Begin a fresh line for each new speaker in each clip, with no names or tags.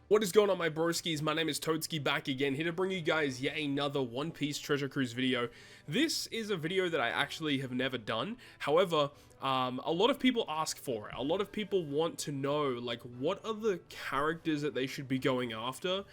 What is going on, my broskiis? My name is Toadskii, back again, here to bring you guys yet another One Piece Treasure Cruise video. This is a video that I actually have never done. However, a lot of people ask for it. A lot of people want to know, like, what are the characters that they should be going after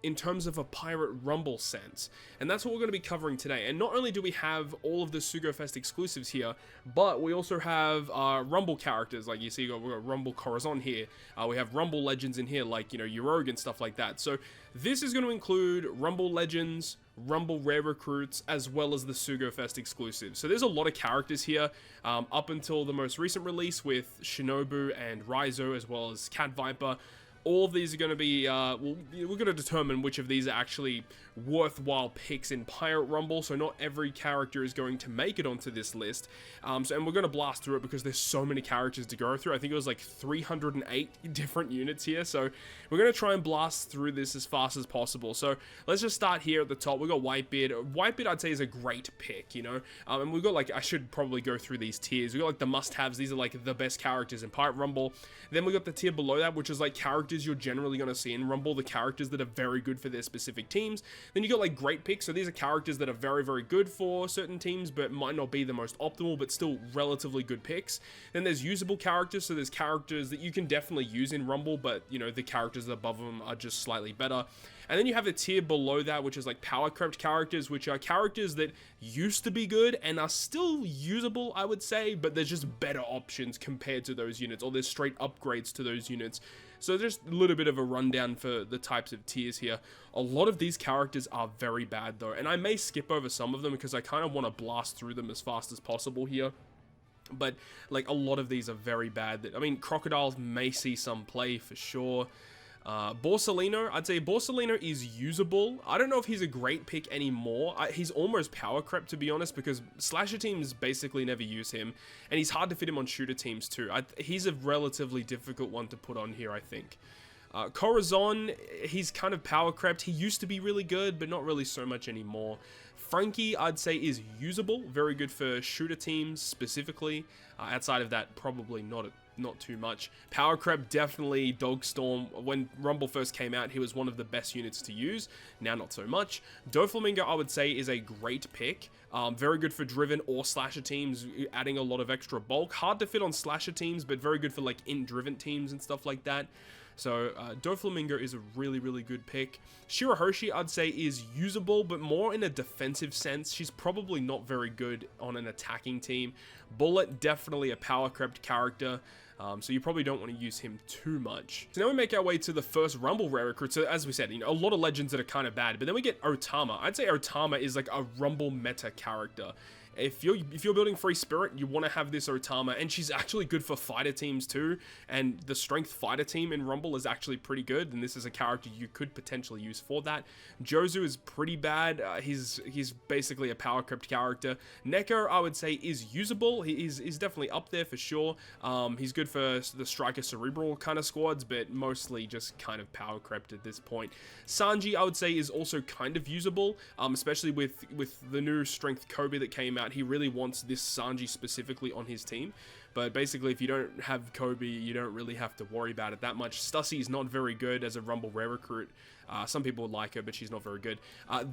in terms of a Pirate Rumble sense. And that's what we're going to be covering today. And not only do we have all of the SugoFest exclusives here, but we also have Rumble characters. Like you see, we've got Rumble Corazon here. We have Rumble Legends in here, like, you know, Ericv and stuff like that. So this is going to include Rumble Legends, Rumble Rare Recruits, as well as the SugoFest exclusives. So there's a lot of characters here, up until the most recent release with Shinobu and Raizo, as well as Cat Viper. All of these are going to be, we're going to determine which of these are actually worthwhile picks in Pirate Rumble, so not every character is going to make it onto this list. And we're going to blast through it because there's so many characters to go through. I think it was like 308 different units here, so we're going to try and blast through this as fast as possible. So let's just start here at the top. We've got Whitebeard. Whitebeard, I'd say, is a great pick, you know, and we've got, like, I should probably go through these tiers. We've got, like, the must-haves. These are, like, the best characters in Pirate Rumble. Then we got the tier below that, which is, like, characters you're generally going to see in Rumble, the characters that are very good for their specific teams. Then you got, like, great picks, so these are characters that are very, very good for certain teams, but might not be the most optimal, but still relatively good picks. Then there's usable characters, so there's characters that you can definitely use in Rumble, but, you know, the characters above them are just slightly better. And then you have the tier below that, which is like power crept characters, which are characters that used to be good and are still usable, I would say, but there's just better options compared to those units, or there's straight upgrades to those units. So just a little bit of a rundown for the types of tiers here. A lot of these characters are very bad though, and I may skip over some of them because I kind of want to blast through them as fast as possible here. But, like, a lot of these are very bad. I mean, Crocodiles may see some play for sure. Borsalino, I'd say Borsalino is usable. I don't know if he's a great pick anymore. He's almost power crept, to be honest, because slasher teams basically never use him, and he's hard to fit him on shooter teams too. He's a relatively difficult one to put on here, I think. Corazon, he's kind of power crept. He used to be really good, but not really so much anymore. Frankie, I'd say, is usable. Very good for shooter teams specifically. Outside of that, probably not too much. Power crept, definitely Dogstorm. When Rumble first came out, he was one of the best units to use. Now, not so much. Doflamingo, I would say, is a great pick. Very good for driven or slasher teams, adding a lot of extra bulk. Hard to fit on slasher teams, but very good for, like, in-driven teams and stuff like that. So, Doflamingo is a really, really good pick. Shirahoshi, I'd say, is usable, but more in a defensive sense. She's probably not very good on an attacking team. Bullet, definitely a power crept character, so you probably don't want to use him too much. So now we make our way to the first Rumble Rare Recruit. So as we said, you know, a lot of legends that are kind of bad, but then we get Otama. I'd say Otama is like a Rumble meta character. If you're building Free Spirit, you want to have this Otama, and she's actually good for fighter teams too, and the strength fighter team in Rumble is actually pretty good, and this is a character you could potentially use for that. Jozu is pretty bad. He's basically a power crept character. Neko, I would say, is usable. He's definitely up there for sure. He's good for the Striker Cerebral kind of squads, but mostly just kind of power crept at this point. Sanji, I would say, is also kind of usable, especially with the new Strength Kobe that came out. He really wants this Sanji specifically on his team, but basically if you don't have Kobe, you don't really have to worry about it that much. Stussy is not very good as a Rumble Rare Recruit. Some people would like her, but she's not very good.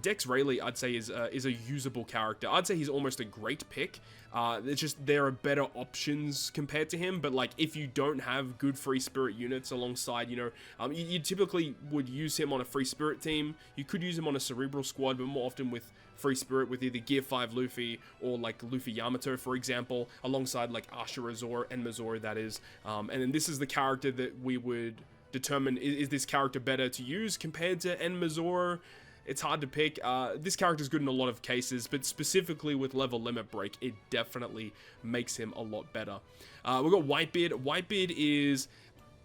Dex Rayleigh, I'd say, is a usable character. I'd say he's almost a great pick. It's just there are better options compared to him, but, like, if you don't have good Free Spirit units alongside, you know, you typically would use him on a Free Spirit team. You could use him on a Cerebral squad, but more often with Free Spirit with either Gear 5 Luffy or, like, Luffy Yamato, for example, alongside, like, Ashura Zoro and Mizori, that is. And then this is the character that we would determine, is this character better to use compared to Mizori? It's hard to pick. This character is good in a lot of cases, but specifically with level limit break, it definitely makes him a lot better. We've got Whitebeard. Whitebeard is,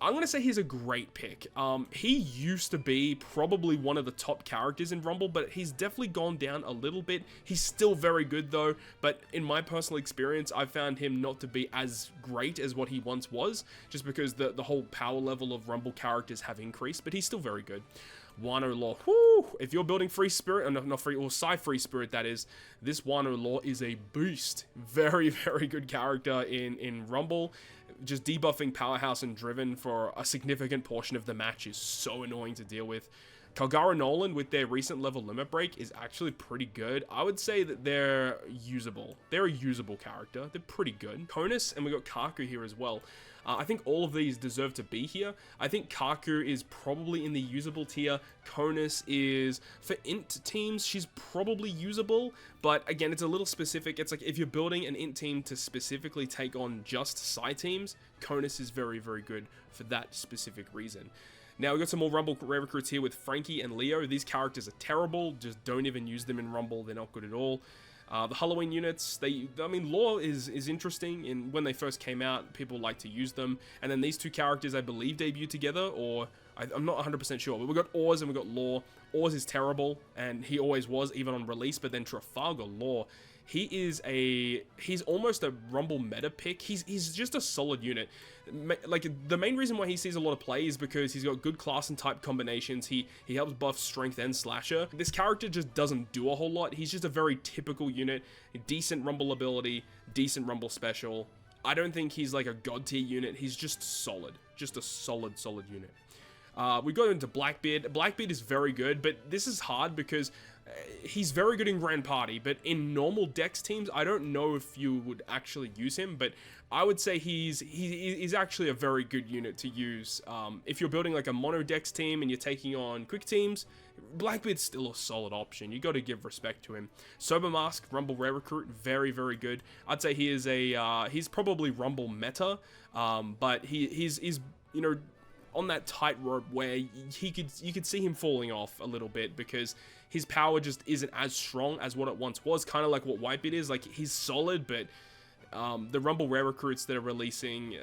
I'm going to say, he's a great pick. He used to be probably one of the top characters in Rumble, but he's definitely gone down a little bit. He's still very good though, but in my personal experience, I've found him not to be as great as what he once was, just because the whole power level of Rumble characters have increased, but he's still very good. Wano Law. Whoo! If you're building Free Spirit, not Free, or Psi Free Spirit, that is, this Wano Law is a beast. Very, very good character in Rumble. just debuffing Powerhouse and Driven for a significant portion of the match is so annoying to deal with. Kalgara Nolan with their recent level limit break is actually pretty good. I would say that they're usable. They're a usable character. They're pretty good. Konus, and we got Kaku here as well. I think all of these deserve to be here. I think Kaku is probably in the usable tier. Konus is, for int teams, she's probably usable, but again, it's a little specific. It's like if you're building an int team to specifically take on just Psy teams, Konus is very, very good for that specific reason. Now, we got some more Rumble rare recruits here with Frankie and Leo. These characters are terrible. Just don't even use them in Rumble. They're not good at all. The Halloween units, I mean, Law is interesting. In when they first came out, people like to use them. And then these two characters, I believe, debuted together, or I'm not 100% sure. But we got Oz and we got Law. Oz is terrible, and he always was, even on release. But then Trafalgar Law, he's almost a Rumble meta pick. He's just a solid unit. Like, the main reason why he sees a lot of play is because he's got good class and type combinations. He helps buff strength and slasher. This character just doesn't do a whole lot. He's just a very typical unit. Decent Rumble ability, decent Rumble special. I don't think he's like a god tier unit. He's just solid. Just a solid unit. We go into Blackbeard. Blackbeard is very good, but this is hard because he's very good in Grand Party, but in normal Dex teams, I don't know if you would actually use him, but I would say he's actually a very good unit to use. If you're building like a mono Dex team and you're taking on quick teams, Blackbeard's still a solid option. You got to give respect to him. Sober Mask, Rumble rare recruit, very, very good. I'd say he is he's probably Rumble meta, but he's you know, on that tightrope where you could see him falling off a little bit because his power just isn't as strong as what it once was. Kind of like what Whitebeard is. Like, he's solid, but the Rumble rare recruits that are releasing,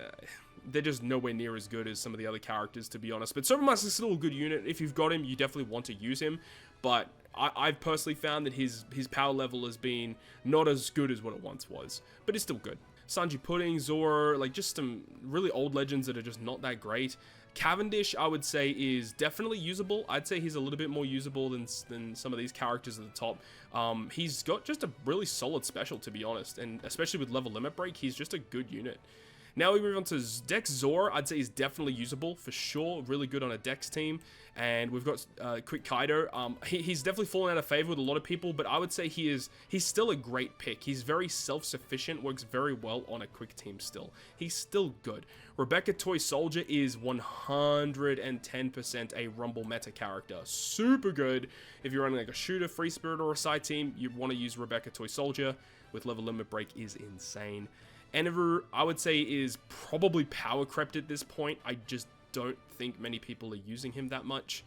they're just nowhere near as good as some of the other characters, to be honest. But Sober Mask is still a good unit. If you've got him, you definitely want to use him. But I've personally found that his power level has been not as good as what it once was, but it's still good. Sanji Pudding, Zoro, like just some really old legends that are just not that great. Cavendish, I would say, is definitely usable. I'd say he's a little bit more usable than some of these characters at the top. He's got just a really solid special, to be honest, and especially with level limit break, he's just a good unit. Now we move on to Dex Zor. I'd say he's definitely usable for sure. Really good on a Dex team. And we've got Quick Kaido. He's definitely fallen out of favor with a lot of people, but I would say he's still a great pick. He's very self-sufficient, works very well on a quick team still. He's still good. Rebecca Toy Soldier is 110% a Rumble meta character. Super good. If you're running like a shooter, free spirit, or a side team, you want to use Rebecca Toy Soldier with level limit break is insane. Endeavor, I would say, is probably power crept at this point. I just don't think many people are using him that much.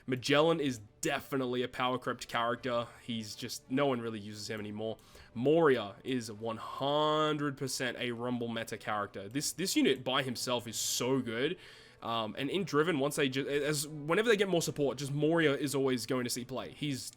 Magellan is definitely a power crept character. He's just, no one really uses him anymore. Moria is 100% a Rumble meta character. This unit by himself is so good. And in Driven, once they whenever they get more support, just Moria is always going to see play. His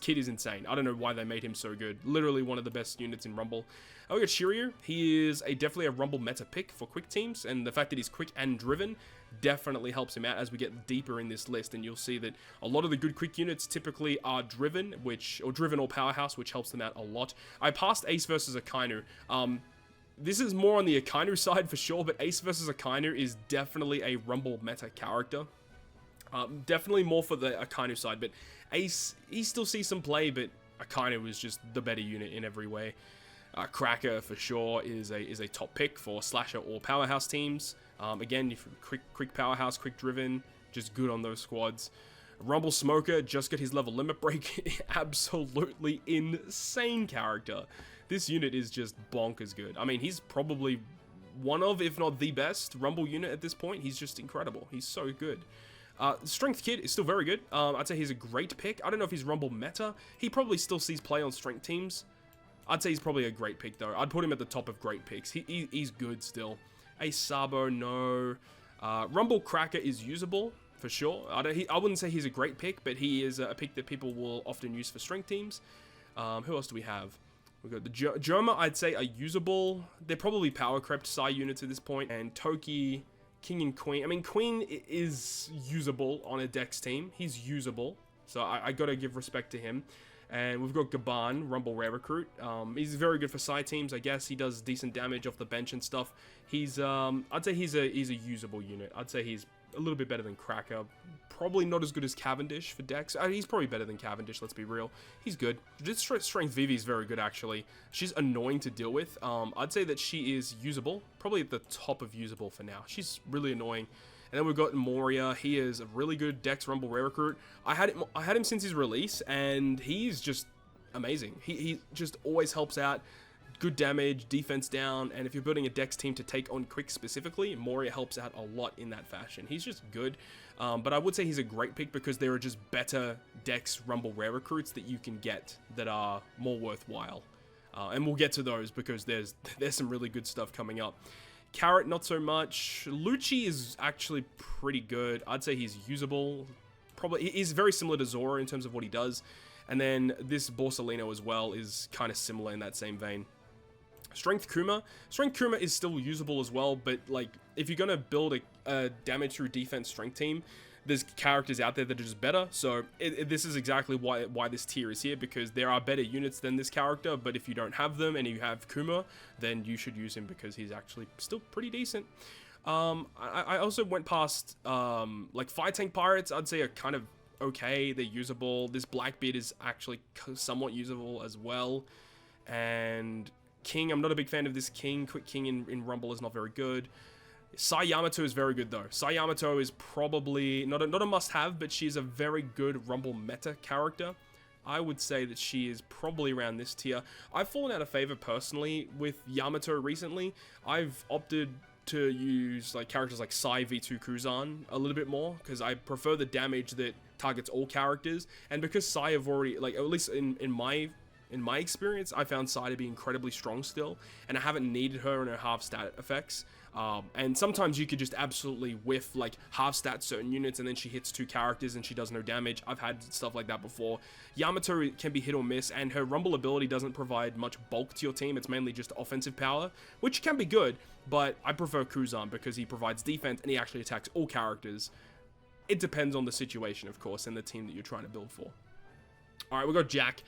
kit is insane. I don't know why they made him so good. Literally one of the best units in Rumble. Oh, we got Shiryu. He is definitely a Rumble meta pick for quick teams, and the fact that he's quick and driven definitely helps him out as we get deeper in this list, and you'll see that a lot of the good quick units typically are driven, or powerhouse, which helps them out a lot. I passed Ace versus Akainu. This is more on the Akainu side for sure, but Ace versus Akainu is definitely a Rumble meta character. Definitely more for the Akainu side, but Ace, he still sees some play, but Akainu is just the better unit in every way. Cracker for sure is a top pick for slasher or powerhouse teams. Again, quick powerhouse, quick driven, just good on those squads. Rumble Smoker just got his level limit break. Absolutely insane character. This unit is just bonkers good. I mean, he's probably one of, if not the best, Rumble unit at this point. He's just incredible. He's so good. Strength Kid is still very good. I'd say he's a great pick. I don't know if he's Rumble meta. He probably still sees play on strength teams. I'd say he's probably a great pick, though. I'd put him at the top of great picks. He's good still. A Sabo, no. Rumble Cracker is usable, for sure. I wouldn't say he's a great pick, but he is a pick that people will often use for strength teams. Who else do we have? We've got the Germa, I'd say, are usable. They're probably power crept Psy units at this point. And Toki, King and Queen. I mean, Queen is usable on a Dex team. He's usable. So I gotta give respect to him. And we've got Gaban, Rumble Rare Recruit. He's very good for side teams, I guess. He does decent damage off the bench and stuff. He's, I'd say he's a usable unit. I'd say he's a little bit better than Cracker. Probably not as good as Cavendish for decks. He's probably better than Cavendish, let's be real. He's good. This Strength Vivi is very good, actually. She's annoying to deal with. I'd say that she is usable. Probably at the top of usable for now. She's really annoying. And then we've got Moria. He is a really good Dex Rumble Rare Recruit. I had him since his release, and he's just amazing. He just always helps out. Good damage, defense down, and if you're building a Dex team to take on Quick specifically, Moria helps out a lot in that fashion. He's just good, but I would say he's a great pick because there are just better Dex Rumble Rare Recruits that you can get that are more worthwhile. And we'll get to those because there's some really good stuff coming up. Carrot, not so much. Lucci is actually pretty good. I'd say he's usable. Probably, he's very similar to Zora in terms of what he does. And then this Borsalino as well is kind of similar in that same vein. Strength Kuma. Strength Kuma is still usable as well, but like if you're going to build a damage through defense strength team, there's characters out there that are just better. So this is exactly why this tier is here, because there are better units than this character, but if you don't have them and you have Kuma, then you should use him because he's actually still pretty decent. I also went past like Fire Tank Pirates. I'd say are kind of okay. They're usable. This Blackbeard is actually somewhat usable as well. And King, I'm not a big fan of this King. Quick King in Rumble is not very good. Sai Yamato is very good though. Sai Yamato is probably not a must-have, but she's a very good Rumble meta character. I would say that she is probably around this tier. I've fallen out of favor personally with Yamato recently. I've opted to use like characters like Sai V2 Kuzan a little bit more because I prefer the damage that targets all characters, and because Sai have already, like, at least in my experience, I found Sai to be incredibly strong still, and I haven't needed her in her half stat effects. And sometimes you could just absolutely whiff, like, half stat certain units, and then she hits 2 characters and she does no damage. I've had stuff like that before. Yamato can be hit or miss, and her Rumble ability doesn't provide much bulk to your team. It's mainly just offensive power, which can be good, but I prefer Kuzan because he provides defense and he actually attacks all characters. It depends on the situation, of course, and the team that you're trying to build for. Alright, we've got Jack.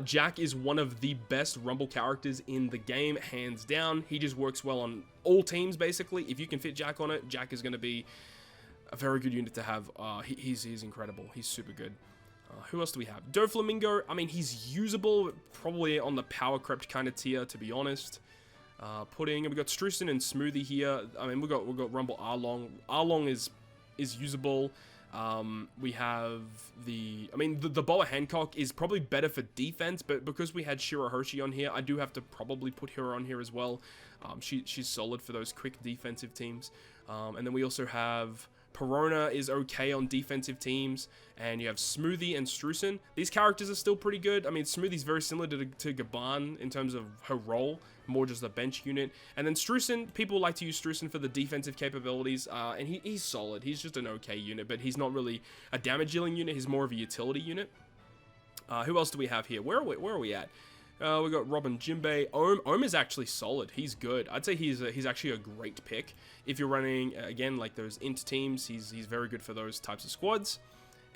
Jack is one of the best Rumble characters in the game, hands down. He just works well on all teams, basically. If you can fit Jack on it, Jack is going to be a very good unit to have. He's incredible. He's super good. Who else do we have? Doflamingo, I mean, he's usable, probably on the power crept kind of tier, to be honest. Pudding, we've got Strucin and Smoothie here. I mean, we've got Rumble Arlong. Arlong is usable. We have the Boa Hancock is probably better for defense, but because we had Shirahoshi on here, I do have to probably put her on here as well. She's solid for those quick defensive teams. And then we also have Perona is okay on defensive teams, and you have Smoothie and Strucin. These characters are still pretty good. I mean, Smoothie's very similar to Gaban in terms of her role, more just a bench unit. And then Strucin, people like to use Strucin for the defensive capabilities, and he's solid. He's just an okay unit, but he's not really a damage dealing unit. He's more of a utility unit. Who else do we have here? Where are we at? We got Robin Jimbei. Ohm is actually solid. He's good. I'd say he's actually a great pick. If you're running, again, like those int teams, he's very good for those types of squads.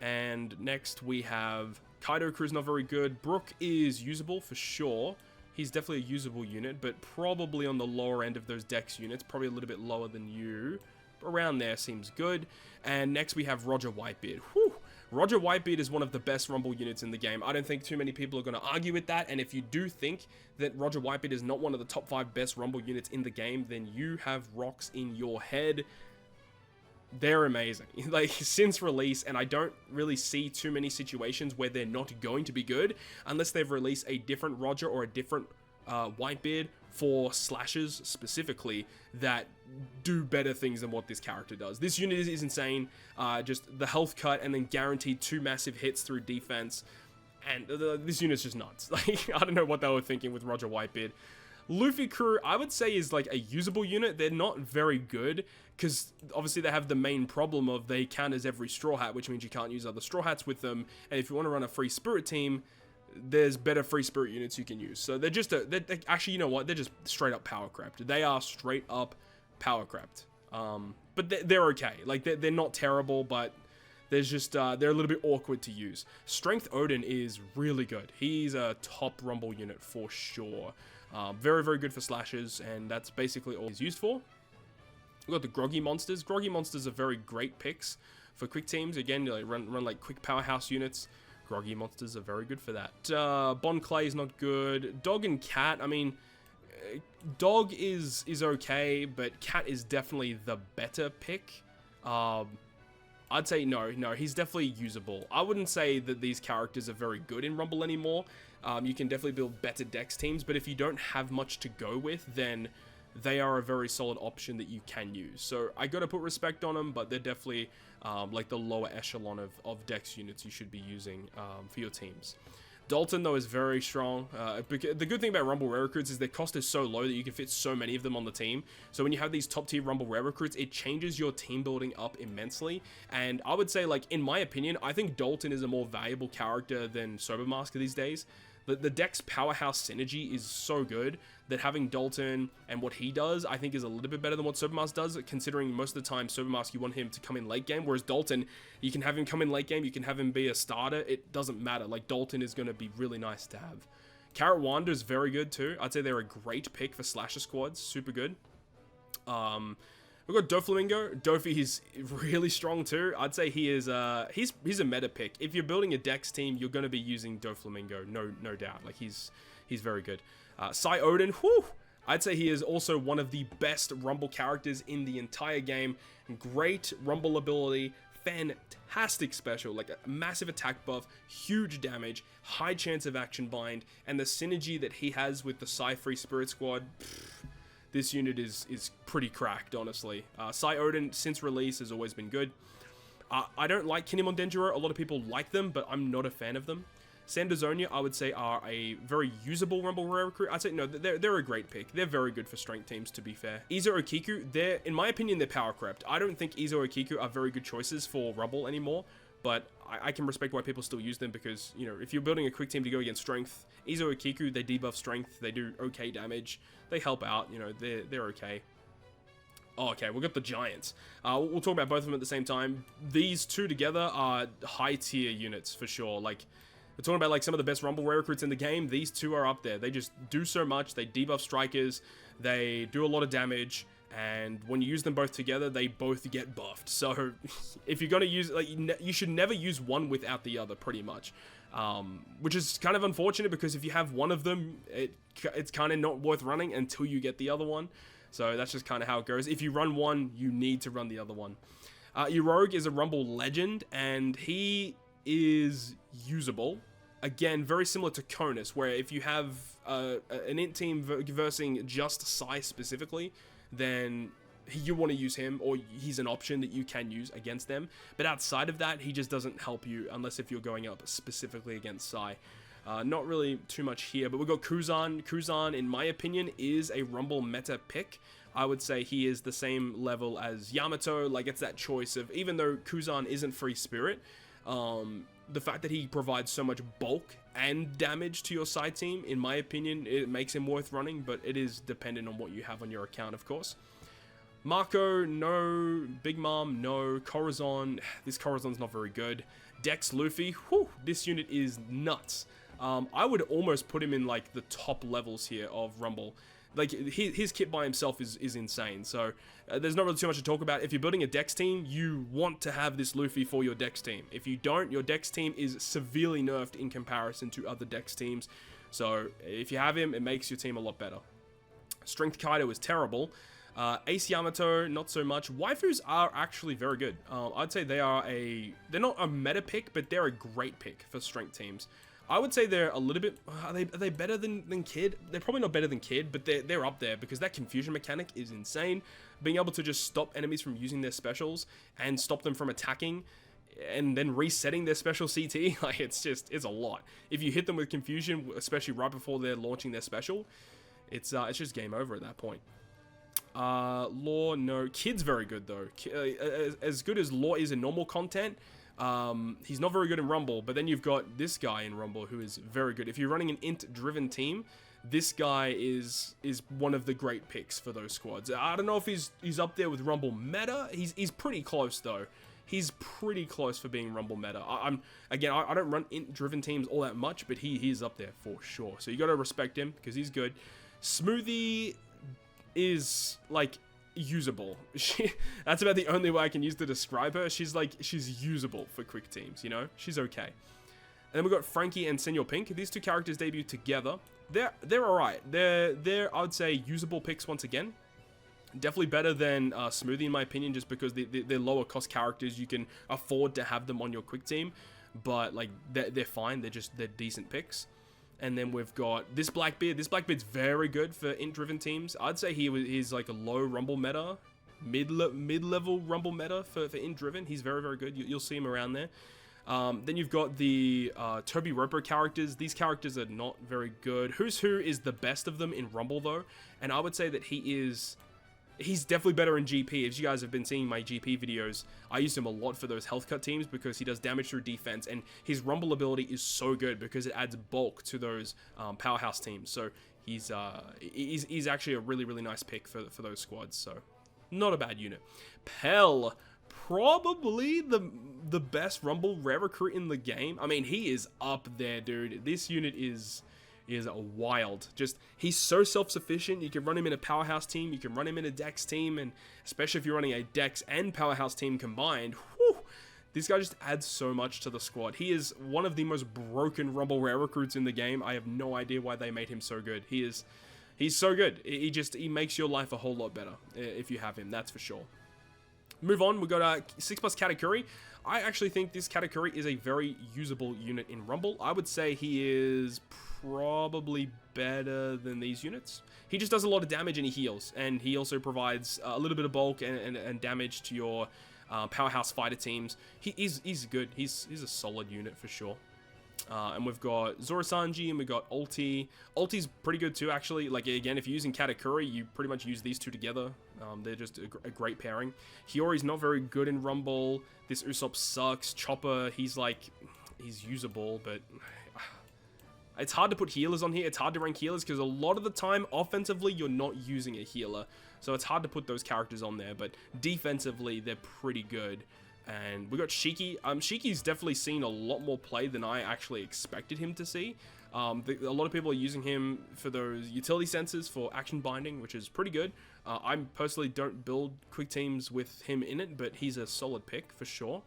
And next we have Kaido Crew's not very good. Brook is usable for sure. He's definitely a usable unit, but probably on the lower end of those Dex units, probably a little bit lower than you. Around there seems good. And next we have Roger Whitebeard. Whew. Roger Whitebeard is one of the best Rumble units in the game. I don't think too many people are going to argue with that, and if you do think that Roger Whitebeard is not one of the top 5 best Rumble units in the game, then you have rocks in your head. They're amazing. Like, since release, and I don't really see too many situations where they're not going to be good, unless they've released a different Roger or a different Whitebeard for slashes specifically that do better things than what this character does. This unit is insane. Just the health cut and then guaranteed 2 massive hits through defense, and this unit's just nuts. Like, I don't know what they were thinking with Roger Whitebeard. Luffy Crew, I would say, is like a usable unit. They're not very good because obviously they have the main problem of they count as every Straw Hat, which means you can't use other Straw Hats with them, and if you want to run a Free Spirit team, there's better Free Spirit units you can use. So they're just actually, you know what? They're just straight up power crept. They are straight up power crept. But they're okay. Like, they're not terrible, but there's just, they're a little bit awkward to use. Strength Odin is really good. He's a top Rumble unit for sure. Very, very good for slashes, and that's basically all he's used for. We've got the Groggy Monsters. Groggy Monsters are very great picks for quick teams. Again, you like run like quick powerhouse units. Groggy Monsters are very good for that. Bon Clay is not good. Dog and Cat, I mean, Dog is okay, but Cat is definitely the better pick. I'd say no, he's definitely usable. I wouldn't say that these characters are very good in Rumble anymore. You can definitely build better Dex teams, but if you don't have much to go with, then they are a very solid option that you can use. So I gotta put respect on them, but they're definitely like the lower echelon of Dex units you should be using for your teams. Dalton, though, is very strong. The good thing about Rumble Rare Recruits is their cost is so low that you can fit so many of them on the team. So when you have these top-tier Rumble Rare Recruits, it changes your team building up immensely. And I would say, like, in my opinion, I think Dalton is a more valuable character than Sobermask these days. The Dex powerhouse synergy is so good that having Dalton and what he does, I think, is a little bit better than what Sobermask does, considering most of the time Sobermask, you want him to come in late game, whereas Dalton, you can have him come in late game, you can have him be a starter, it doesn't matter. Like, Dalton is going to be really nice to have. Carrot Wanda is very good too. I'd say they're a great pick for slasher squads, super good. We've got Doflamingo. Dofi is really strong too. I'd say he is he's a meta pick. If you're building a Dex team, you're going to be using Doflamingo, no doubt. Like he's very good. Psy Odin, whew, I'd say he is also one of the best Rumble characters in the entire game. Great Rumble ability, fantastic special, like a massive attack buff, huge damage, high chance of action bind, and the synergy that he has with the Psy Free Spirit Squad. This unit is pretty cracked, honestly. Psy Odin, since release, has always been good. I don't like Kinemon Denjiro. A lot of people like them, but I'm not a fan of them. Sanderzonia, I would say, are a very usable Rumble Rare Recruit. I'd say, no, they're a great pick. They're very good for strength teams, to be fair. Izo Okiku, in my opinion, they're power crept. I don't think Izo Okiku are very good choices for Rumble anymore, but I can respect why people still use them because, you know, if you're building a quick team to go against strength, Izo Okiku, they debuff strength, they do okay damage, they help out, you know, they're okay. Oh, okay, we've got the Giants. We'll talk about both of them at the same time. These two together are high-tier units for sure. Like, we're talking about like some of the best Rumble Rare Recruits in the game. These two are up there. They just do so much. They debuff strikers, they do a lot of damage, and when you use them both together, they both get buffed. So if you're going to use, like, you should never use one without the other, pretty much. Which is kind of unfortunate because if you have one of them, it's kind of not worth running until you get the other one. So that's just kind of how it goes. If you run one, you need to run the other one. Rogue is a Rumble legend, and he is usable. Again, very similar to Conus, where if you have an int team versing just Psy specifically, then you want to use him, or he's an option that you can use against them. But outside of that, he just doesn't help you unless if you're going up specifically against Psy. Not really too much here, but we've got Kuzan. Kuzan, in my opinion, is a Rumble meta pick. I would say he is the same level as Yamato. Like, it's that choice of, even though Kuzan isn't free spirit, the fact that he provides so much bulk and damage to your side team, in my opinion, it makes him worth running, but it is dependent on what you have on your account, of course. Marco, no. Big Mom, no. Corazon, this Corazon's not very good. Dex Luffy, whew, this unit is nuts. I would almost put him in like the top levels here of Rumble. Like, his kit by himself is insane, so there's not really too much to talk about. If you're building a Dex team, you want to have this Luffy for your Dex team. If you don't, your Dex team is severely nerfed in comparison to other Dex teams. So if you have him, it makes your team a lot better. Strength Kaido is terrible. Ace Yamato, not so much. Waifus are actually very good. I'd say they're not a meta pick, but they're a great pick for strength teams. I would say they're a little bit, are they better than Kid? They're probably not better than Kid, but they're up there because that confusion mechanic is insane. Being able to just stop enemies from using their specials and stop them from attacking and then resetting their special CT, like, it's a lot. If you hit them with confusion, especially right before they're launching their special, it's just game over at that point. Law, no. Kid's very good though. As good as Law is in normal content, he's not very good in Rumble, but then you've got this guy in Rumble who is very good. If you're running an int-driven team, this guy is one of the great picks for those squads. I don't know if he's up there with Rumble meta. He's pretty close though. he's pretty close for being Rumble meta. I don't run int-driven teams all that much, but he's up there for sure. So you got to respect him because he's good. Smoothie is like usable. That's about the only way I can use to describe her. She's usable for quick teams, you know? She's okay. And then we got Frankie and Senor Pink. These two characters debuted together. They're alright. They're I would say usable picks once again. Definitely better than Smoothie in my opinion, just because they're lower cost characters. You can afford to have them on your quick team, but like they're fine. They're decent picks. And then we've got this Blackbeard. This Blackbeard's very good for int-driven teams. I'd say he's like a low Rumble meta, mid-level Rumble meta for int-driven. He's very, very good. You'll see him around there. Then you've got the Toby Roper characters. These characters are not very good. Who's Who is the best of them in Rumble, though. And I would say that he's definitely better in GP. If you guys have been seeing my GP videos, I use him a lot for those health cut teams because he does damage through defense, and his Rumble ability is so good because it adds bulk to those powerhouse teams. So he's actually a really, really nice pick for those squads. So not a bad unit. Pell, probably the best Rumble rare recruit in the game. I mean, he is up there, dude. This unit is wild. Just, he's so self-sufficient. You can run him in a powerhouse team, you can run him in a dex team, and especially if you're running a dex and powerhouse team combined, whew, this guy just adds so much to the squad. He is one of the most broken Rumble rare recruits in the game. I have no idea why they made him so good. He's so good. He makes your life a whole lot better if you have him, that's for sure. Move on, we got 6+ Katakuri. I actually think this Katakuri is a very usable unit in Rumble. I would say he is probably better than these units. He just does a lot of damage and he heals, and he also provides a little bit of bulk and damage to your powerhouse fighter teams. He's good. He's a solid unit for sure. And we've got Zorosanji and we've got Ulti. Ulti's pretty good too, actually. Like, again, if you're using Katakuri, you pretty much use these two together. They're just a great pairing. Hiyori's not very good in Rumble. This Usopp sucks. Chopper, he's usable, but it's hard to put healers on here. It's hard to rank healers because a lot of the time, offensively, you're not using a healer. So it's hard to put those characters on there, but defensively, they're pretty good. And we got Shiki. Shiki's definitely seen a lot more play than I actually expected him to see. A lot of people are using him for those utility sensors for action binding, which is pretty good. I personally don't build quick teams with him in it, but he's a solid pick for sure.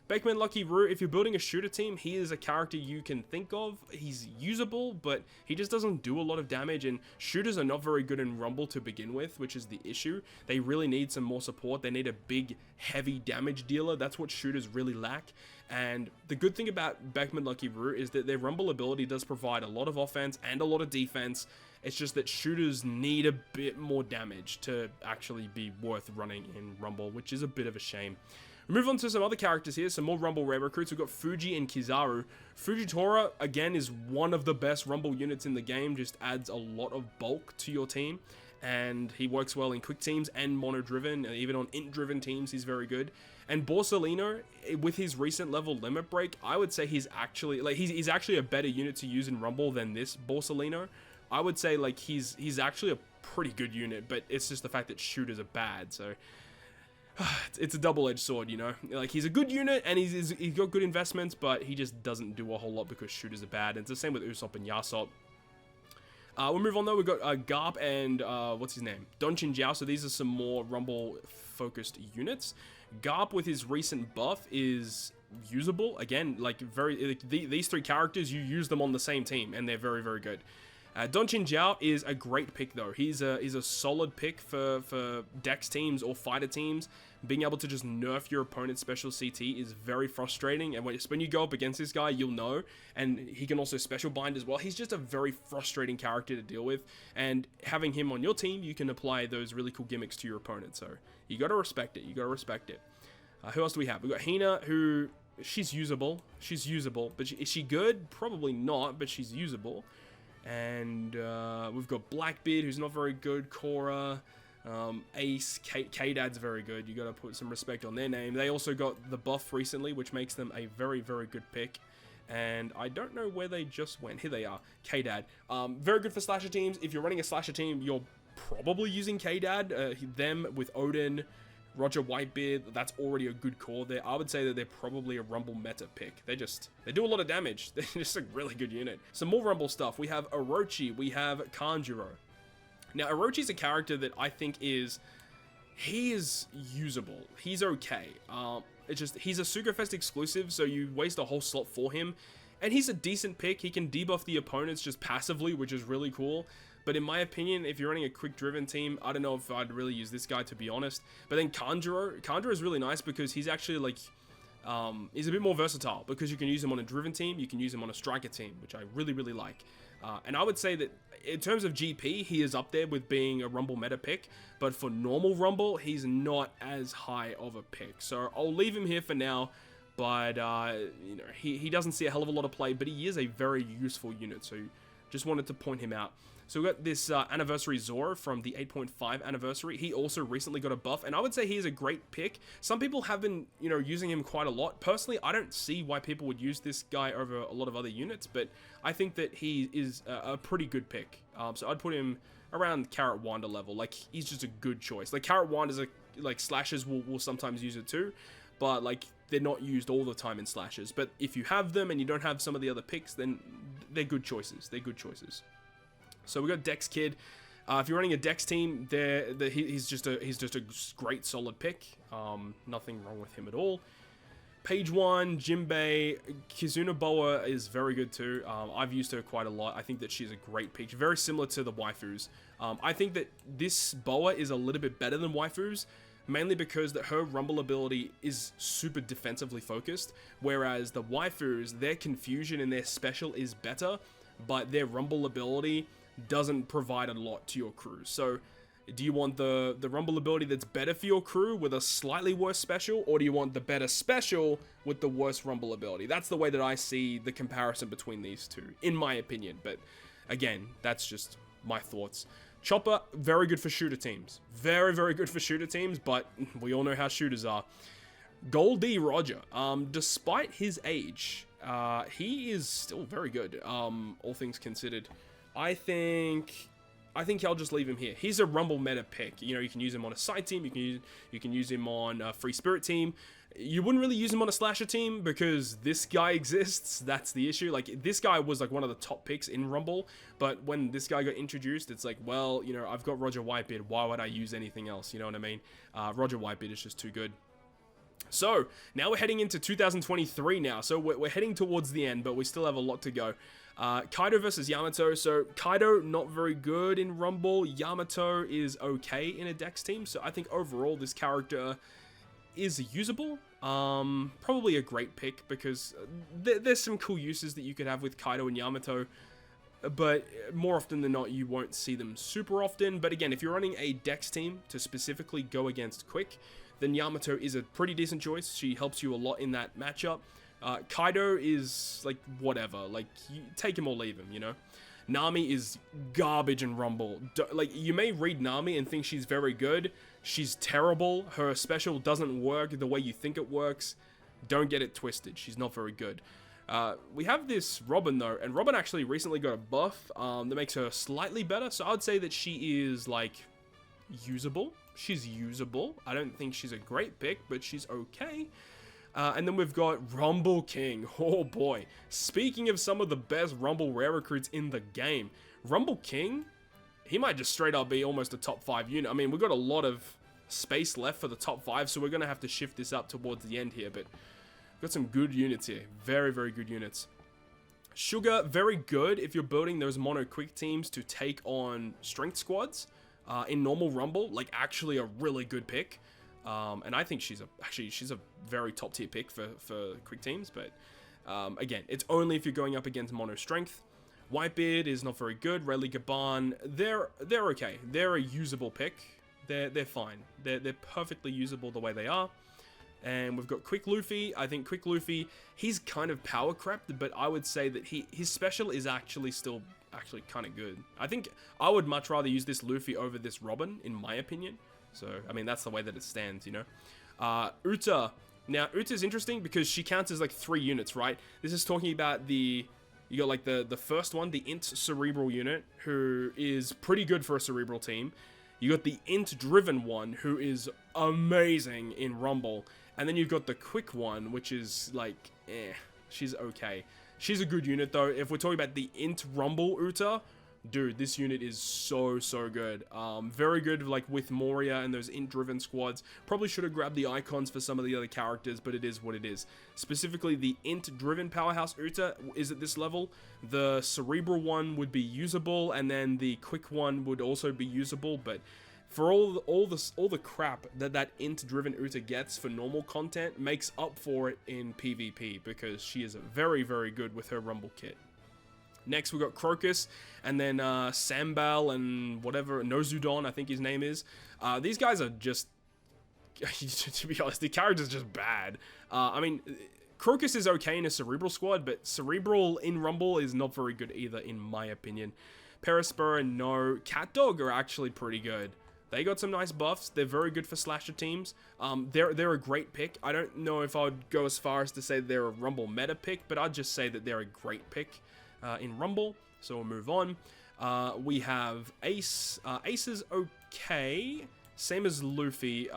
Beckman Lucky Roo, if you're building a shooter team, he is a character you can think of. He's usable, but he just doesn't do a lot of damage, and shooters are not very good in Rumble to begin with, which is the issue. They really need some more support. They need a big, heavy damage dealer. That's what shooters really lack. And the good thing about Beckman Lucky Roo is that their Rumble ability does provide a lot of offense and a lot of defense. It's just that shooters need a bit more damage to actually be worth running in Rumble, which is a bit of a shame. Move on to some other characters here, some more Rumble rare recruits. We've got Fuji and Kizaru. Fujitora, again, is one of the best Rumble units in the game, just adds a lot of bulk to your team, and he works well in quick teams and mono-driven, and even on int-driven teams, he's very good. And Borsalino, with his recent level limit break, I would say he's actually a better unit to use in Rumble than this Borsalino. I would say, like, he's actually a pretty good unit, but it's just the fact that shooters are bad, so it's a double-edged sword, you know? Like, he's a good unit, and he's got good investments, but he just doesn't do a whole lot because shooters are bad. And it's the same with Usopp and Yasop. We'll move on, though. We've got Garp and, what's his name? Donchin Jiao. So these are some more Rumble-focused units. Garp, with his recent buff, is usable. Again, like, these three characters, you use them on the same team, and they're very, very good. Donchin Jiao is a great pick, though. He's a solid pick for dex teams or fighter teams. Being able to just nerf your opponent's special CT is very frustrating, and when you go up against this guy, you'll know. And he can also special bind as well. He's just a very frustrating character to deal with, and having him on your team, you can apply those really cool gimmicks to your opponent. So you gotta respect it. You gotta respect it. Who else do we have? We got Hina, who she's usable. She's usable, but is she good? Probably not, but she's usable. And we've got Blackbeard, who's not very good. Korra, Ace, K-Dad's very good. You gotta put some respect on their name. They also got the buff recently, which makes them a very, very good pick. And I don't know where they just went. Here they are, K-Dad. Very good for slasher teams. If you're running a slasher team, you're probably using K-Dad. Them with Odin, Roger Whitebeard, that's already a good core there. I would say that they're probably a Rumble meta pick. They do a lot of damage. They're just a really good unit. Some more Rumble stuff. We have Orochi. We have Kanjuro. Now, Orochi's a character that I think he is usable. He's okay. It's just, he's a Sugafest exclusive, so you waste a whole slot for him. And he's a decent pick. He can debuff the opponents just passively, which is really cool. But in my opinion, if you're running a quick-driven team, I don't know if I'd really use this guy, to be honest. But then Kanjuro is really nice because he's actually like, he's a bit more versatile because you can use him on a driven team, you can use him on a striker team, which I really, really like. And I would say that in terms of GP, he is up there with being a Rumble meta pick, but for normal Rumble, he's not as high of a pick. So I'll leave him here for now, but you know, he doesn't see a hell of a lot of play, but he is a very useful unit, so just wanted to point him out. So we got this Anniversary Zora from the 8.5 anniversary. He also recently got a buff, and I would say he is a great pick. Some people have been, you know, using him quite a lot. Personally, I don't see why people would use this guy over a lot of other units, but I think that he is a pretty good pick. So I'd put him around Carrot Wanda level. Like, he's just a good choice. Like, Carrot Wanda's like slashers will sometimes use it too, but like they're not used all the time in slashers. But if you have them and you don't have some of the other picks, then they're good choices. They're good choices. So we got Dex Kid. If you're running a Dex team, he's just a great solid pick. Nothing wrong with him at all. Page 1, Jinbei, Kizuna Boa is very good too. I've used her quite a lot. I think that she's a great pick, very similar to the waifus. I think that this Boa is a little bit better than waifus, mainly because that her Rumble ability is super defensively focused, whereas the waifus, their confusion and their special is better, but their Rumble ability doesn't provide a lot to your crew. So do you want the Rumble ability that's better for your crew with a slightly worse special, or do you want the better special with the worse Rumble ability? That's the way that I see the comparison between these two, in my opinion. But again, that's just my thoughts. Chopper, very good for shooter teams. Very, very good for shooter teams, but we all know how shooters are. Goldie Roger, despite his age, he is still very good, all things considered. I think I'll just leave him here. He's a Rumble meta pick. You know, you can use him on a side team. You can use him on a free spirit team. You wouldn't really use him on a slasher team because this guy exists. That's the issue. Like, this guy was like one of the top picks in Rumble, but when this guy got introduced, it's like, well, you know, I've got Roger Whitebeard. Why would I use anything else? You know what I mean? Roger Whitebeard is just too good. So now we're heading into 2023 now. So we're heading towards the end, but we still have a lot to go. Kaido versus Yamato. So Kaido, not very good in Rumble. Yamato is okay in a Dex team. So I think overall this character is usable. Probably a great pick because there's some cool uses that you could have with Kaido and Yamato. But more often than not, you won't see them super often. But again, if you're running a Dex team to specifically go against Quick, then Yamato is a pretty decent choice. She helps you a lot in that matchup. Kaido is like whatever, like you take him or leave him, you know. Nami is garbage in Rumble. Like, you may read Nami and think she's very good. She's terrible. Her special doesn't work the way you think it works. Don't get it twisted. She's not very good. We have this Robin though, and Robin actually recently got a buff that makes her slightly better. So I would say that she is like usable. She's usable. I don't think she's a great pick, but she's okay. And then we've got Rumble King. Oh boy. Speaking of some of the best Rumble rare recruits in the game, Rumble King, he might just straight up be almost a top 5 unit. I mean, we've got a lot of space left for the top 5, so we're going to have to shift this up towards the end here, but we've got some good units here. Very, very good units. Sugar, very good if you're building those mono quick teams to take on strength squads in normal Rumble. Like, actually a really good pick. And I think she's a very top tier pick for quick teams, but again, it's only if you're going up against mono strength. Whitebeard is not very good. Rayleigh Gaban, they're okay. They're a usable pick. They're fine. They're perfectly usable the way they are. And we've got Quick Luffy. I think Quick Luffy, he's kind of power crept, but I would say that his special is actually still kind of good. I think I would much rather use this Luffy over this Robin, in my opinion. So, I mean, that's the way that it stands, you know. Uta. Now, Uta's interesting because she counts as like 3 units, right? This is talking about you got like the first one, the Int Cerebral unit, who is pretty good for a Cerebral team. You got the int-driven one, who is amazing in Rumble. And then you've got the quick one, which is like, she's okay. She's a good unit though. If we're talking about the int Rumble Uta, dude, this unit is so good. Very good like with Moria and those int-driven squads. Probably should have grabbed the icons for some of the other characters, but it is what it is. Specifically, the int-driven Powerhouse Uta is at this level. The Cerebral one would be usable, and then the quick one would also be usable, but for all the crap that int-driven Uta gets for normal content makes up for it in PvP, because she is very good with her Rumble kit. Next, we've got Crocus, and then Sambal, and whatever, Nozudon, I think his name is. These guys are just, to be honest, the character's just bad. I mean, Crocus is okay in a Cerebral squad, but Cerebral in Rumble is not very good either, in my opinion. Perispur and No. CatDog are actually pretty good. They got some nice buffs. They're very good for slasher teams. They're a great pick. I don't know if I would go as far as to say they're a Rumble meta pick, but I'd just say that they're a great pick in Rumble. So we'll move on. We have Ace. Ace is okay. Same as Luffy.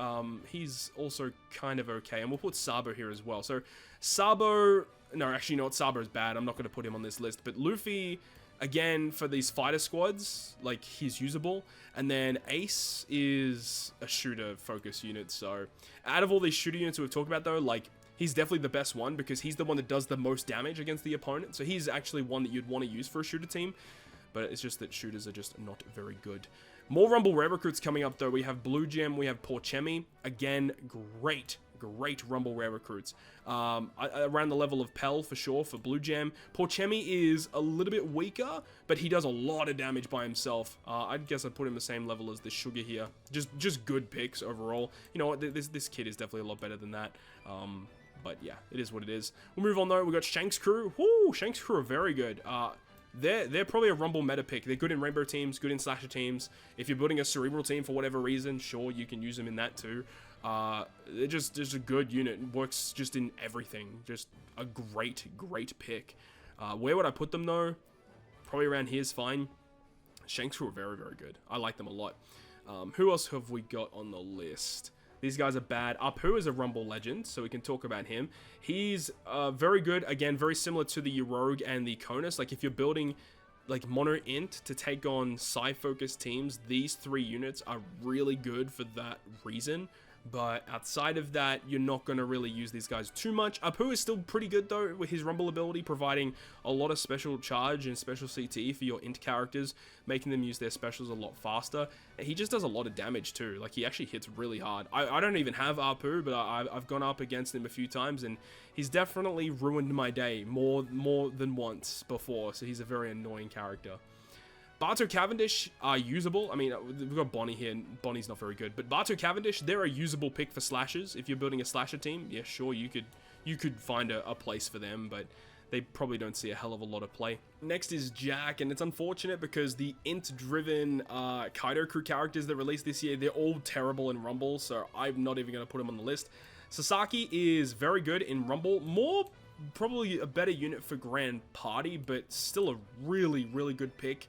He's also kind of okay. And we'll put Sabo here as well. So Sabo... No, actually, no, Sabo's bad. I'm not going to put him on this list. But Luffy... Again, for these fighter squads, like, he's usable. And then Ace is a shooter focus unit. So out of all these shooter units we've talked about though, like, he's definitely the best one because he's the one that does the most damage against the opponent. So he's actually one that you'd want to use for a shooter team. But it's just that shooters are just not very good. More Rumble Rare Recruits coming up though. We have Blue Gem, we have Porchemi. Again, great Rumble Rare Recruits. Around the level of Pell for sure for Blue Gem. Porchemi is a little bit weaker, but he does a lot of damage by himself. I guess I'd put him the same level as the Sugar here. Just good picks overall. You know what, this kid is definitely a lot better than that. But yeah, it is what it is. We'll move on though. We got Shanks Crew. Woo, Shanks Crew are very good. They're probably a Rumble meta pick. They're good in Rainbow teams, good in Slasher teams. If you're building a Cerebral team for whatever reason, sure, you can use them in that too. They're just a good unit. Works just in everything. Just a great pick. Where would I put them though? Probably around here is fine. Shanks Crew are very good. I like them a lot. Who else have we got on the list? These guys are bad. Apu is a Rumble legend, so we can talk about him. He's very good. Again, very similar to the Rogue and the Conus. Like, if you're building like mono int to take on psi-focused teams, these three units are really good for that reason. But outside of that, you're not going to really use these guys too much. Apu is still pretty good though, with his Rumble ability providing a lot of special charge and special CT for your int characters, making them use their specials a lot faster. And he just does a lot of damage too. Like, he actually hits really hard. I don't even have Apu, but I've gone up against him a few times, and he's definitely ruined my day more than once before. So he's a very annoying character. Bartow Cavendish are usable. I mean, we've got Bonnie here, and Bonnie's not very good. But Bartow Cavendish, they're a usable pick for slashers. If you're building a slasher team, yeah, sure, you could find a place for them, but they probably don't see a hell of a lot of play. Next is Jack, and it's unfortunate because the int-driven Kaido crew characters that released this year, they're all terrible in Rumble, so I'm not even going to put them on the list. Sasaki is very good in Rumble. Probably a better unit for Grand Party, but still a really good pick.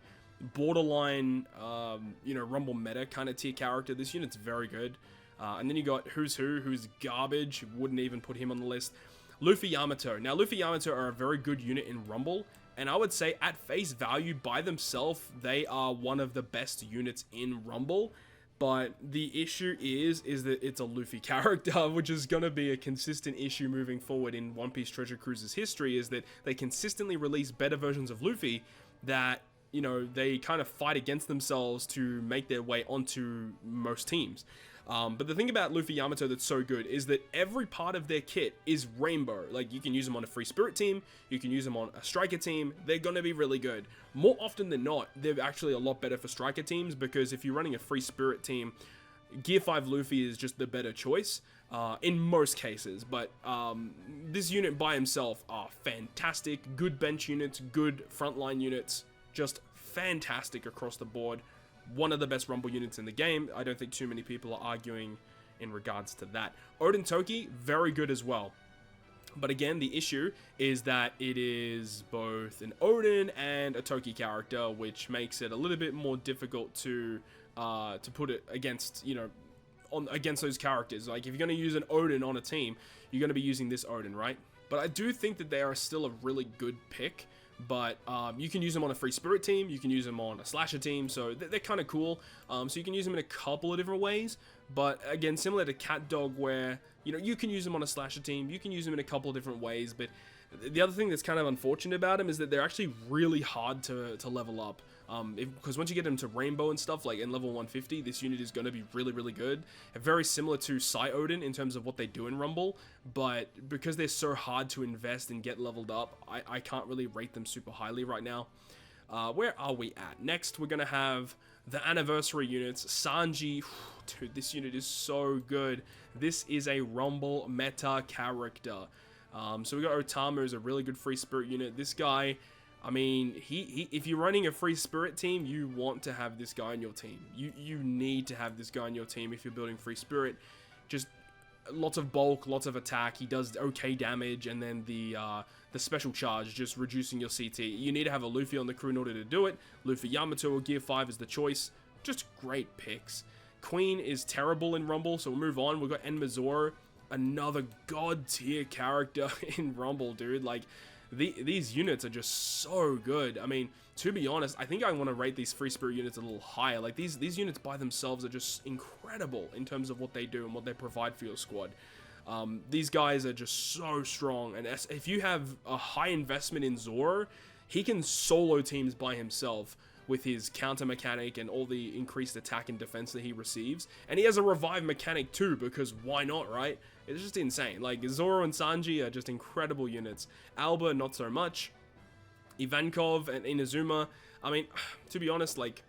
Borderline, Rumble meta kind of tier character. This unit's very good. And then you got Who's who's garbage. Wouldn't even put him on the list. Luffy Yamato. Now, Luffy Yamato are a very good unit in Rumble, and I would say at face value by themselves, they are one of the best units in Rumble. But the issue is that it's a Luffy character, which is going to be a consistent issue moving forward in One Piece Treasure Cruise's history, is that they consistently release better versions of Luffy that, you know, they kind of fight against themselves to make their way onto most teams. But the thing about Luffy Yamato that's so good is that every part of their kit is rainbow. Like, you can use them on a free spirit team, you can use them on a striker team, they're going to be really good. More often than not, they're actually a lot better for striker teams, because if you're running a free spirit team, Gear 5 Luffy is just the better choice in most cases. But this unit by himself are fantastic, good bench units, good frontline units, just fantastic across the board. One of the best Rumble units in the game. I don't think too many people are arguing in regards to that. Odin Toki, very good as well. But again, the issue is that it is both an Odin and a Toki character, which makes it a little bit more difficult to to put it against, you know, against those characters. Like, if you're going to use an Odin on a team, you're going to be using this Odin, right? But I do think that they are still a really good pick. But you can use them on a free spirit team, you can use them on a slasher team, so they're kind of cool. So you can use them in a couple of different ways. But again, similar to Cat Dog, where, you know, you can use them on a slasher team, you can use them in a couple of different ways. But the other thing that's kind of unfortunate about them is that they're actually really hard to level up. Because once you get them to Rainbow and stuff, like in level 150, this unit is going to be really, really good. And very similar to Psy Odin in terms of what they do in Rumble, but because they're so hard to invest and get leveled up, I can't really rate them super highly right now. Where are we at? Next, we're going to have the anniversary units. Sanji, dude, this unit is so good. This is a Rumble meta character. So we got Otama, who's a really good free spirit unit. This guy, I mean, if you're running a free spirit team, you want to have this guy on your team. You need to have this guy on your team if you're building free spirit. Just lots of bulk, lots of attack. He does okay damage, and then the special charge, just reducing your CT. You need to have a Luffy on the crew in order to do it. Luffy Yamato or Gear 5 is the choice. Just great picks. Queen is terrible in Rumble, so we'll move on. We've got Enma Zoro, another god tier character in Rumble, dude. Like, these units are just so good. I mean, to be honest, I think I want to rate these free spirit units a little higher. Like, these units by themselves are just incredible in terms of what they do and what they provide for your squad. These guys are just so strong, and if you have a high investment in Zoro, he can solo teams by himself with his counter mechanic and all the increased attack and defense that he receives. And he has a revive mechanic too, because why not, right? It's just insane. Like, Zoro and Sanji are just incredible units. Alba, not so much. Ivankov and Inazuma, I mean, to be honest, like,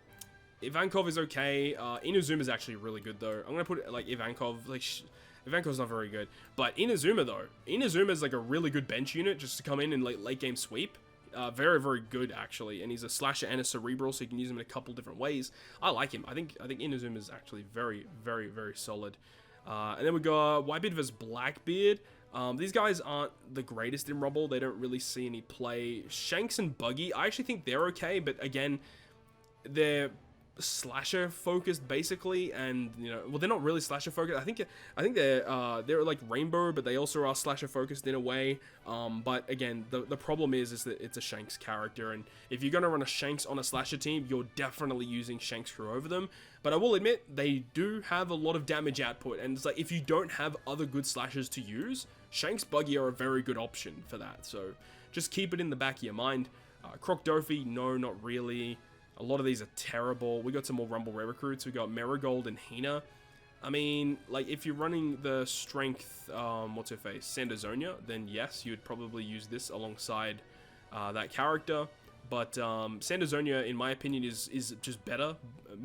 Ivankov is okay. Inazuma is actually really good, though. I'm gonna put it, like, Ivankov, like, Ivankov's not very good. But Inazuma, though, Inazuma is like a really good bench unit just to come in and late game sweep. Very, very good, actually, and he's a slasher and a cerebral, so you can use him in a couple different ways. I like him. I think Inazuma is actually very, very, very solid. And then we got Whitebeard vs Blackbeard. These guys aren't the greatest in Rumble. They don't really see any play. Shanks and Buggy, I actually think they're okay, but again, they're slasher focused basically, and you know, well, they're not really slasher focused. I think they're like Rainbow, but they also are slasher focused in a way. But again, the problem is that it's a Shanks character, and if you're gonna run a Shanks on a slasher team, you're definitely using Shanks crew over them. But I will admit, they do have a lot of damage output, and it's like, if you don't have other good slashers to use, Shanks Buggy are a very good option for that. So just keep it in the back of your mind. Croc Dofi, no, not really. A lot of these are terrible. We got some more Rumble Rare Recruits. We got Marigold and Hina. I mean, like, if you're running the strength, what's her face, Sandazonia, then yes, you would probably use this alongside that character. But Sandazonia, in my opinion, is just better.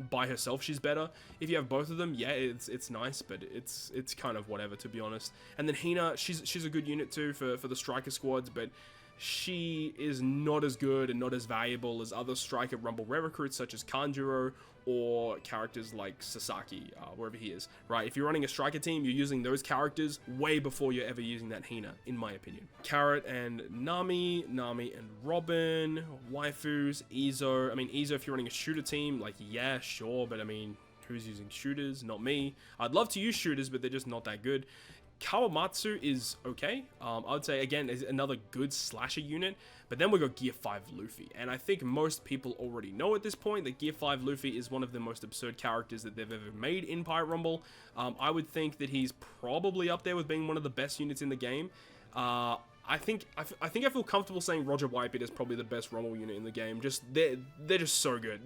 By herself, she's better. If you have both of them, yeah, it's nice, but it's kind of whatever, to be honest. And then Hina, she's a good unit too for the striker squads, but she is not as good and not as valuable as other striker Rumble Rare Recruits such as Kanjuro or characters like Sasaki, wherever he is, right? If you're running a striker team, you're using those characters way before you're ever using that Hina, in my opinion. Carrot and Nami and Robin, waifus, Izo. I mean, Izo, if you're running a shooter team, like, yeah, sure, but I mean, who's using shooters? Not me. I'd love to use shooters, but they're just not that good. Kawamatsu is okay. I would say, again, is another good slasher unit. But then we got Gear 5 Luffy. And I think most people already know at this point that Gear 5 Luffy is one of the most absurd characters that they've ever made in Pirate Rumble. I would think that he's probably up there with being one of the best units in the game. I think I feel comfortable saying Roger Whitebeard is probably the best Rumble unit in the game. Just they're just so good.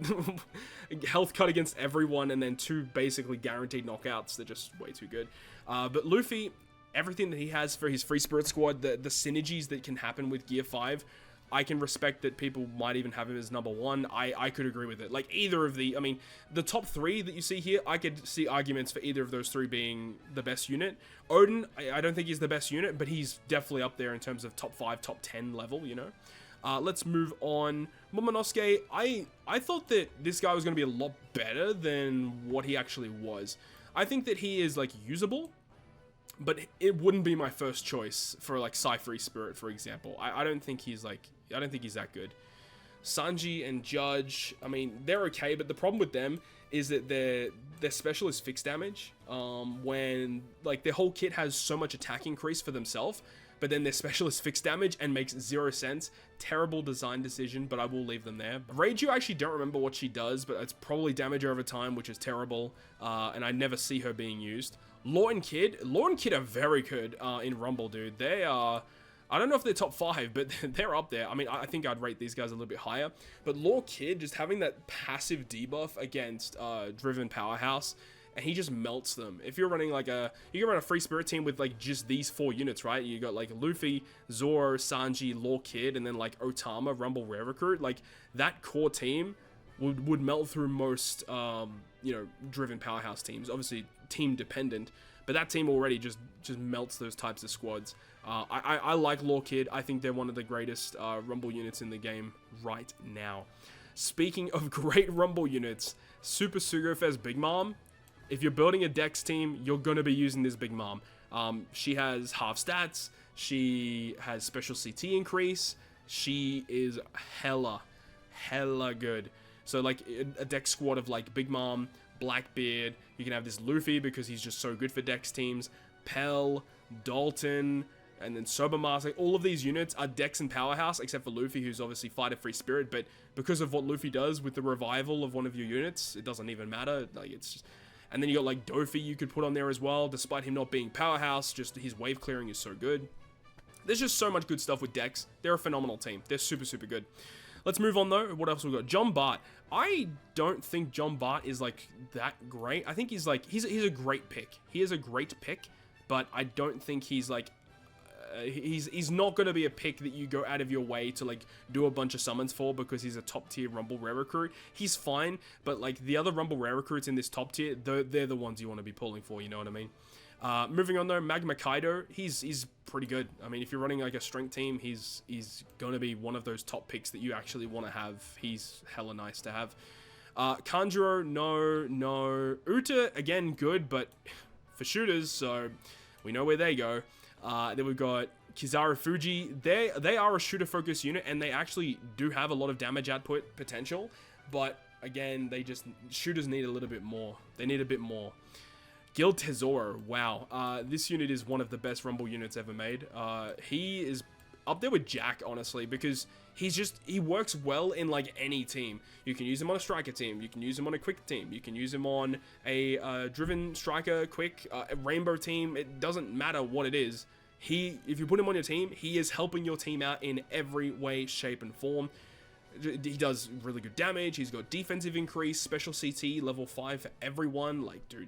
Health cut against everyone, and then 2 basically guaranteed knockouts. They're just way too good. But Luffy, everything that he has for his free spirit squad, the synergies that can happen with Gear 5, I can respect that people might even have him as number 1. I could agree with it. Like, either of the, I mean, the top 3 that you see here, I could see arguments for either of those 3 being the best unit. Odin, I don't think he's the best unit, but he's definitely up there in terms of top 5, top 10 level, you know. Let's move on. Momonosuke, I thought that this guy was going to be a lot better than what he actually was. I think that he is, like, usable, but it wouldn't be my first choice for, like, Psy Free Spirit, for example. I don't think he's, like, I don't think he's that good. Sanji and Judge, I mean, they're okay, but the problem with them is that their special is fixed damage. When like their whole kit has so much attack increase for themselves, but then their special is fixed damage and makes 0 sense. Terrible design decision, but I will leave them there. Reiju, I actually don't remember what she does, but it's probably damage over time, which is terrible, and I never see her being used. Law and Kid are very good in Rumble, dude. They are, I don't know if they're top 5, but they're up there. I mean, I think I'd rate these guys a little bit higher, but Law Kid, just having that passive debuff against Driven Powerhouse, and he just melts them. If you're running like you can run a Free Spirit team with like just these 4 units, right? You got like Luffy, Zoro, Sanji, Law Kid, and then like Otama, Rumble Rare Recruit. Like that core team would melt through most, you know, Driven Powerhouse teams. Obviously team dependent, but that team already just melts those types of squads. I like Law Kid. I think they're one of the greatest Rumble units in the game right now. Speaking of great Rumble units, Super Sugo Fez Big Mom. If you're building a Dex team, you're going to be using this Big Mom. She has half stats. She has special CT increase. She is hella good. So like a Dex squad of like Big Mom, Blackbeard. You can have this Luffy because he's just so good for Dex teams. Pell, Dalton, and then Sobermas. Like all of these units are Dex and Powerhouse, except for Luffy, who's obviously Fighter Free Spirit. But because of what Luffy does with the revival of one of your units, it doesn't even matter. Like it's just... And then you got like Dofi you could put on there as well, despite him not being Powerhouse, just his wave clearing is so good. There's just so much good stuff with Dex. They're a phenomenal team. They're super good. Let's move on though. What else we got? John Bart. I don't think John Bart is like that great. I think he's like, he's a great pick. He is a great pick, but I don't think he's like, he's not going to be a pick that you go out of your way to like do a bunch of summons for because he's a top tier Rumble Rare Recruit. He's fine, but like the other Rumble Rare Recruits in this top tier, they're the ones you want to be pulling for, you know what I mean? Moving on though, Magma Kaido, he's pretty good. I mean, if you're running like a strength team, he's going to be one of those top picks that you actually want to have. He's hella nice to have. Kanjuro, no. Uta, again, good, but for shooters, so we know where they go. Then we've got Kizaru Fuji. They are a shooter-focused unit, and they actually do have a lot of damage output potential. But again, shooters need a little bit more. They need a bit more. Gil Tesoro. Wow. This unit is one of the best Rumble units ever made. He is up there with Jack, honestly, because he works well in like any team. You can use him on a striker team. You can use him on a quick team. You can use him on a driven striker, quick, a rainbow team. It doesn't matter what it is. If you put him on your team, he is helping your team out in every way, shape, and form. He does really good damage. He's got defensive increase, special CT, level 5 for everyone. Like, dude,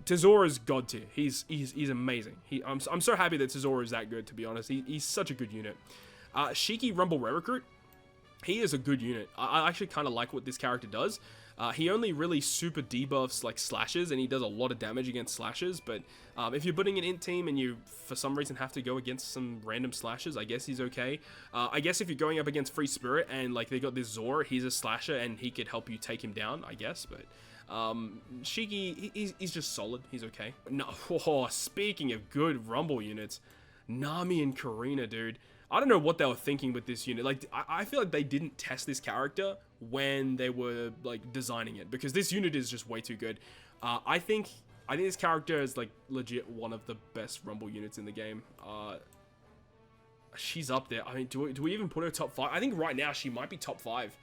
Tesoro is god tier. He's amazing. I'm so happy that Tesoro is that good, to be honest. He's such a good unit. Shiki Rumble Rare Recruit. He is a good unit. I actually kind of like what this character does. He only really super debuffs like slashes, and he does a lot of damage against slashes, but if you're putting an int team and you for some reason have to go against some random slashes, I guess he's okay. I guess if you're going up against Free Spirit and like they got this Zoro, he's a slasher and he could help you take him down, I guess, but Shiki, he's just solid. He's okay. No, speaking of good Rumble units, Nami and Karina, dude. I don't know what they were thinking with this unit. Like, I feel like they didn't test this character when they were like designing it, because this unit is just way too good. I think this character is like legit one of the best Rumble units in the game. She's up there. I mean, do we even put her top 5? I think right now she might be top 5.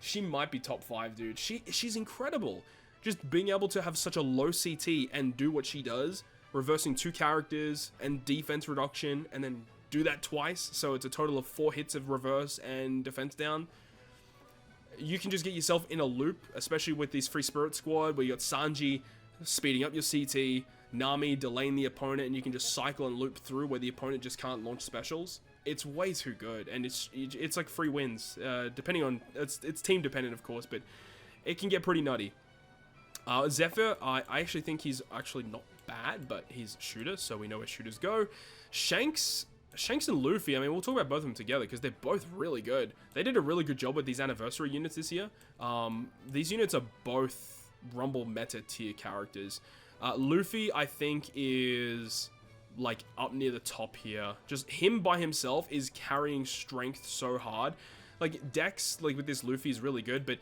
She might be top 5, dude. She's incredible. Just being able to have such a low CT and do what she does, reversing 2 characters and defense reduction, and then do that twice, so it's a total of 4 hits of reverse and defense down. You can just get yourself in a loop, especially with this Free Spirit squad where you got Sanji speeding up your CT, Nami delaying the opponent, and you can just cycle and loop through where the opponent just can't launch specials. It's way too good, and it's like free wins, depending on, it's team dependent of course, but it can get pretty nutty. Zephyr, I actually think he's actually not bad, but he's a shooter, so we know where shooters go. Shanks and Luffy, I mean, we'll talk about both of them together because they're both really good. They did a really good job with these anniversary units this year. These units are both Rumble meta tier characters. Luffy, I think, is like up near the top here. Just him by himself is carrying strength so hard. like Dex, like with this Luffy is really good, but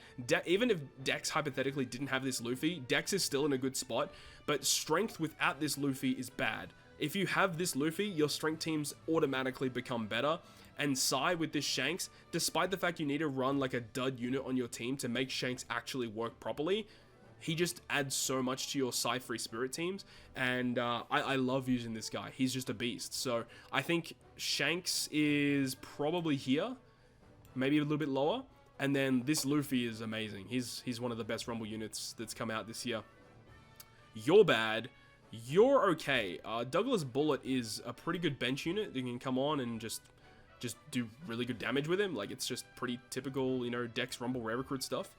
even if Dex hypothetically didn't have this Luffy, Dex is still in a good spot, but strength without this Luffy is bad. If you have this Luffy, your strength teams automatically become better. And Sai with this Shanks, despite the fact you need to run like a dud unit on your team to make Shanks actually work properly, he just adds so much to your Sai free spirit teams. And I love using this guy. He's just a beast. So I think Shanks is probably here, maybe a little bit lower. And then this Luffy is amazing. He's one of the best Rumble units that's come out this year. You're bad. You're okay. Douglas Bullet is a pretty good bench unit that can come on and just do really good damage with him. Like, it's just pretty typical, you know, Dex Rumble Rare Recruit stuff.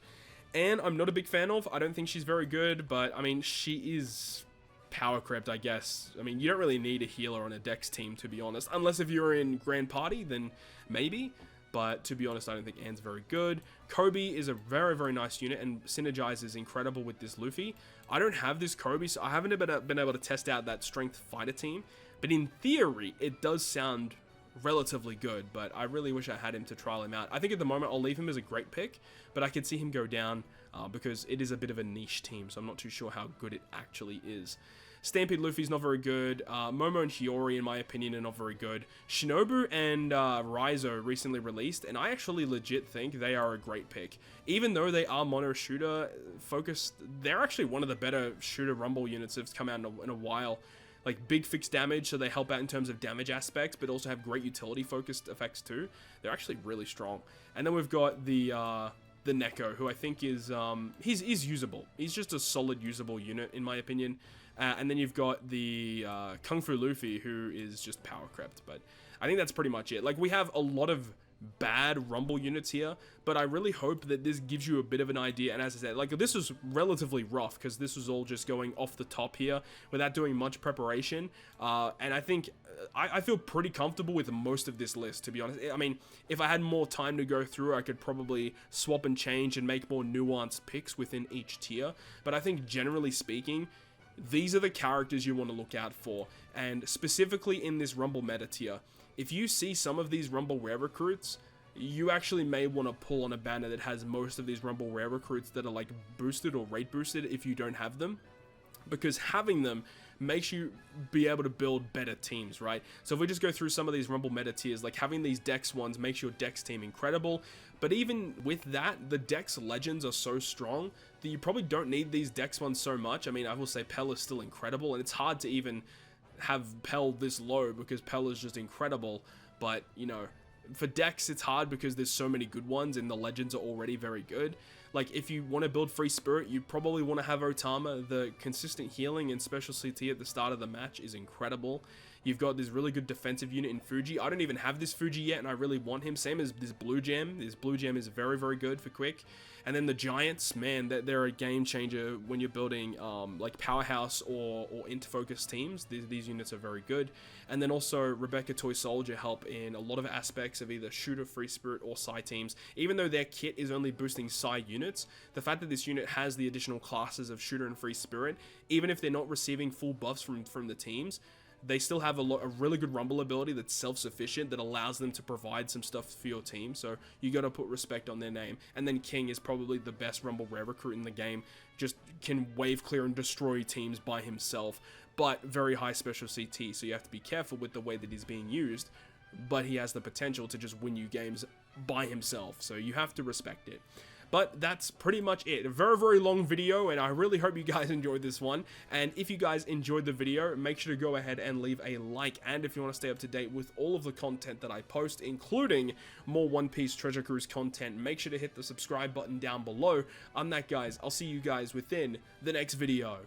And I'm not a big fan of. I don't think she's very good, but I mean, she is power crept, I guess. I mean, you don't really need a healer on a Dex team, to be honest. Unless if you're in Grand Party, then maybe. But to be honest, I don't think Anne's very good. Kobe is a very, very nice unit and synergizes incredible with this Luffy. I don't have this Kobe, so I haven't been able to test out that strength fighter team. But in theory, it does sound relatively good, but I really wish I had him to trial him out. I think at the moment I'll leave him as a great pick, but I could see him go down because it is a bit of a niche team, so I'm not too sure how good it actually is. Stampede Luffy's not very good. Momo and Hiyori, in my opinion, are not very good. Shinobu and Raizo recently released, and I actually legit think they are a great pick. Even though they are mono shooter focused, they're actually one of the better shooter Rumble units that's come out in a while. Like, big fixed damage, so they help out in terms of damage aspects, but also have great utility focused effects too. They're actually really strong. And then we've got the Neko, who I think is he's usable. He's just a solid usable unit in my opinion. And then you've got the Kung Fu Luffy, who is just power crept. But I think that's pretty much it. Like, we have a lot of bad Rumble units here, but I really hope that this gives you a bit of an idea. And as I said, like, this was relatively rough because this was all just going off the top here without doing much preparation. And I think I feel pretty comfortable with most of this list, to be honest. I mean, if I had more time to go through, I could probably swap and change and make more nuanced picks within each tier. But I think generally speaking, these are the characters you want to look out for. And specifically in this Rumble meta tier, if you see some of these Rumble Rare Recruits, you actually may want to pull on a banner that has most of these Rumble Rare Recruits that are like boosted or rate boosted if you don't have them. Because having them makes you be able to build better teams, right? So if we just go through some of these Rumble meta tiers, like having these Dex ones makes your Dex team incredible. But even with that, the Dex legends are so strong that you probably don't need these Dex ones so much. I mean, I will say Pell is still incredible, and it's hard to even have Pell this low because Pell is just incredible. But, you know, for Dex, it's hard because there's so many good ones and the legends are already very good. Like, if you want to build Free Spirit, you probably want to have Otama. The consistent healing and special CT at the start of the match is incredible. You've got this really good defensive unit in Fuji. I don't even have this Fuji yet, and I really want him. Same as this Blue Gem. This Blue Gem is very, very good for quick. And then the Giants, man, they're a game changer when you're building like Powerhouse or Interfocus teams. These units are very good. And then also Rebecca Toy Soldier help in a lot of aspects of either Shooter, Free Spirit, or Psy teams. Even though their kit is only boosting Psy units, the fact that this unit has the additional classes of Shooter and Free Spirit, even if they're not receiving full buffs from the teams, they still have a really good Rumble ability that's self-sufficient that allows them to provide some stuff for your team. So you got to put respect on their name. And then King is probably the best Rumble Rare Recruit in the game. Just can wave clear and destroy teams by himself, but very high special CT. So you have to be careful with the way that he's being used. But he has the potential to just win you games by himself. So you have to respect it. But that's pretty much it. A very, very long video, and I really hope you guys enjoyed this one. And if you guys enjoyed the video, make sure to go ahead and leave a like. And if you want to stay up to date with all of the content that I post, including more One Piece Treasure Cruise content, make sure to hit the subscribe button down below. I'm that, guys. I'll see you guys within the next video.